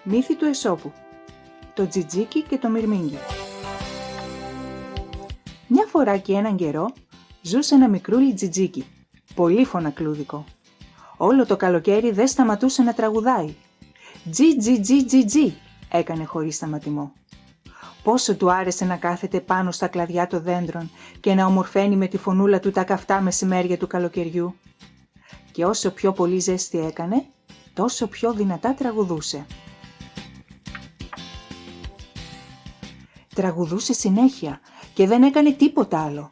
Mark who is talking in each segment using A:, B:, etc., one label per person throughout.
A: Μύθι του Αισόπου. Το Τζιτζίκι και το Μυρμήγκι. Μια φορά και έναν καιρό ζούσε ένα μικρούλι τζιτζίκι, πολύ φωνακλούδικο. Όλο το καλοκαίρι δεν σταματούσε να τραγουδάει. «Τζι τζι τζι τζι τζι», έκανε χωρίς σταματημό. Πόσο του άρεσε να κάθεται πάνω στα κλαδιά των δέντρων και να ομορφαίνει με τη φωνούλα του τα καυτά μεσημέρια του καλοκαιριού. Και όσο πιο πολύ ζέστη έκανε, τόσο πιο δυνατά τραγουδούσε. Τραγουδούσε συνέχεια και δεν έκανε τίποτα άλλο.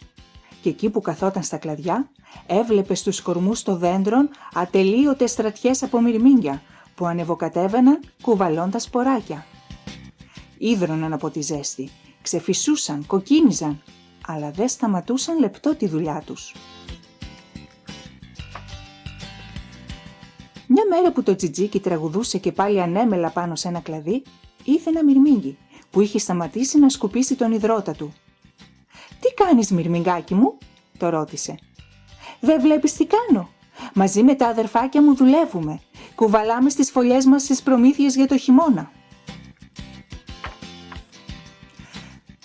A: Και εκεί που καθόταν στα κλαδιά, έβλεπε στους κορμούς των δέντρων ατελείωτες στρατιές από μυρμήγκια που ανεβοκατέβαιναν κουβαλώντας σποράκια. Ίδρωναν από τη ζέστη, ξεφυσούσαν, κοκκίνιζαν, αλλά δεν σταματούσαν λεπτό τη δουλειά τους. Μια μέρα που το τζιτζίκι τραγουδούσε και πάλι ανέμελα πάνω σε ένα κλαδί, είδε ένα μυρμήγκι που είχε σταματήσει να σκουπίσει τον ιδρώτα του. «Τι κάνεις, μυρμηγκάκι μου?» το ρώτησε. «Δεν βλέπεις τι κάνω? Μαζί με τα αδερφάκια μου δουλεύουμε. Κουβαλάμε στις φωλιές μας τις προμήθειες για το χειμώνα».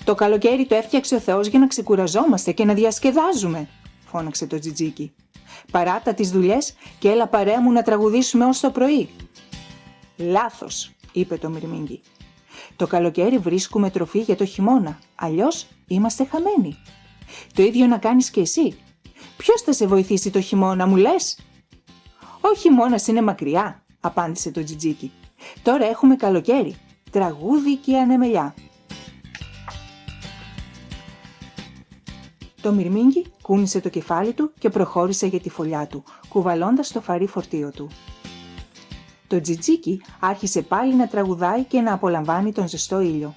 A: «Το καλοκαίρι το έφτιαξε ο Θεός για να ξεκουραζόμαστε και να διασκεδάζουμε», φώναξε το τζιτζίκι. «Παράτα τις δουλειές και έλα παρέα μου να τραγουδήσουμε ως το πρωί». «Λάθος», είπε το μυρμήγκι. «Το καλοκαίρι βρίσκουμε τροφή για το χειμώνα, αλλιώς είμαστε χαμένοι. Το ίδιο να κάνεις και εσύ. Ποιος θα σε βοηθήσει το χειμώνα, μου λες?» «Ο χειμώνας είναι μακριά», απάντησε το τζιτζίκι. «Τώρα έχουμε καλοκαίρι, τραγούδι και ανεμελιά». Το μυρμήγκι κούνησε το κεφάλι του και προχώρησε για τη φωλιά του, κουβαλώντας το φαρί φορτίο του. Το τζιτζίκι άρχισε πάλι να τραγουδάει και να απολαμβάνει τον ζεστό ήλιο.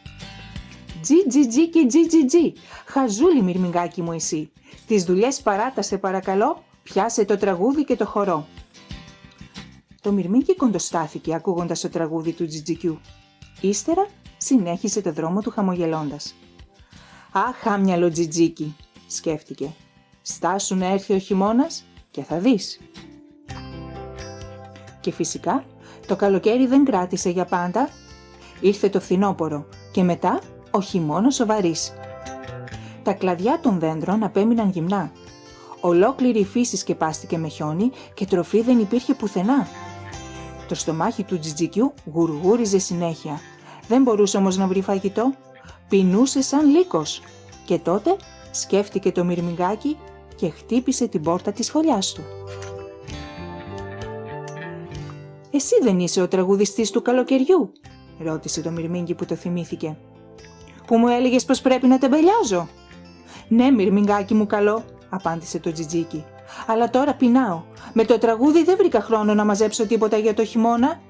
A: «Τζι τζι τζι και τζι τζι τζι, χαζούλι μυρμηγκάκι μου εσύ, τις δουλειές παράτασε παρακαλώ, πιάσε το τραγούδι και το χορό». Το μυρμήγκι κοντοστάθηκε ακούγοντας το τραγούδι του τζιτζικιού. Ύστερα συνέχισε το δρόμο του χαμογελώντας. «Αχ, άμυαλο τζιτζίκι», σκέφτηκε. «Στάσου να έρθει ο χειμώνας και θα δεις». Και φυσικά το καλοκαίρι δεν κράτησε για πάντα. Ήρθε το φθινόπωρο και μετά ο χειμώνας ο βαρύς. Τα κλαδιά των δέντρων απέμειναν γυμνά. Ολόκληρη η φύση σκεπάστηκε με χιόνι και τροφή δεν υπήρχε πουθενά. Το στομάχι του τζιτζικιού γουργούριζε συνέχεια. Δεν μπορούσε όμως να βρει φαγητό. Πεινούσε σαν λύκος. Και τότε σκέφτηκε το μυρμηγκάκι και χτύπησε την πόρτα της φωλιάς του. «Εσύ δεν είσαι ο τραγουδιστής του καλοκαιριού?» ρώτησε το μυρμήγκι που το θυμήθηκε. «Που μου έλεγες πως πρέπει να τεμπελιάζω?» «Ναι, μυρμηγκάκι μου καλό», απάντησε το τζιτζίκι. «Αλλά τώρα πεινάω. Με το τραγούδι δεν βρήκα χρόνο να μαζέψω τίποτα για το χειμώνα.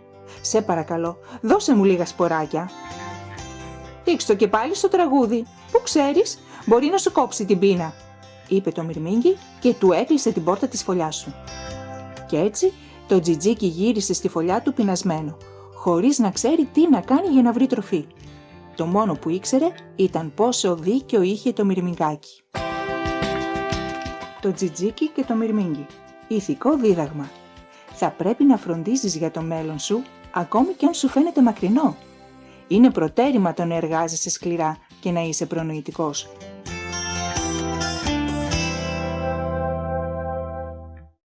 A: Σε παρακαλώ, δώσε μου λίγα σποράκια». «Ρίξ' και πάλι στο τραγούδι. Πού ξέρεις, μπορεί να σου κόψει την πείνα», είπε το μυρμήγκι και του έκλεισε την πόρτα της φωλιάς του. Και έτσι το τζιτζίκι γύρισε στη φωλιά του πεινασμένο, χωρίς να ξέρει τι να κάνει για να βρει τροφή. Το μόνο που ήξερε ήταν πόσο δίκιο είχε το μυρμηγκάκι. Το τζιτζίκι και το μυρμήγκι. Ηθικό δίδαγμα. Θα πρέπει να φροντίζεις για το μέλλον σου, ακόμη και αν σου φαίνεται μακρινό. Είναι προτέρημα το να εργάζεσαι σκληρά και να είσαι προνοητικός.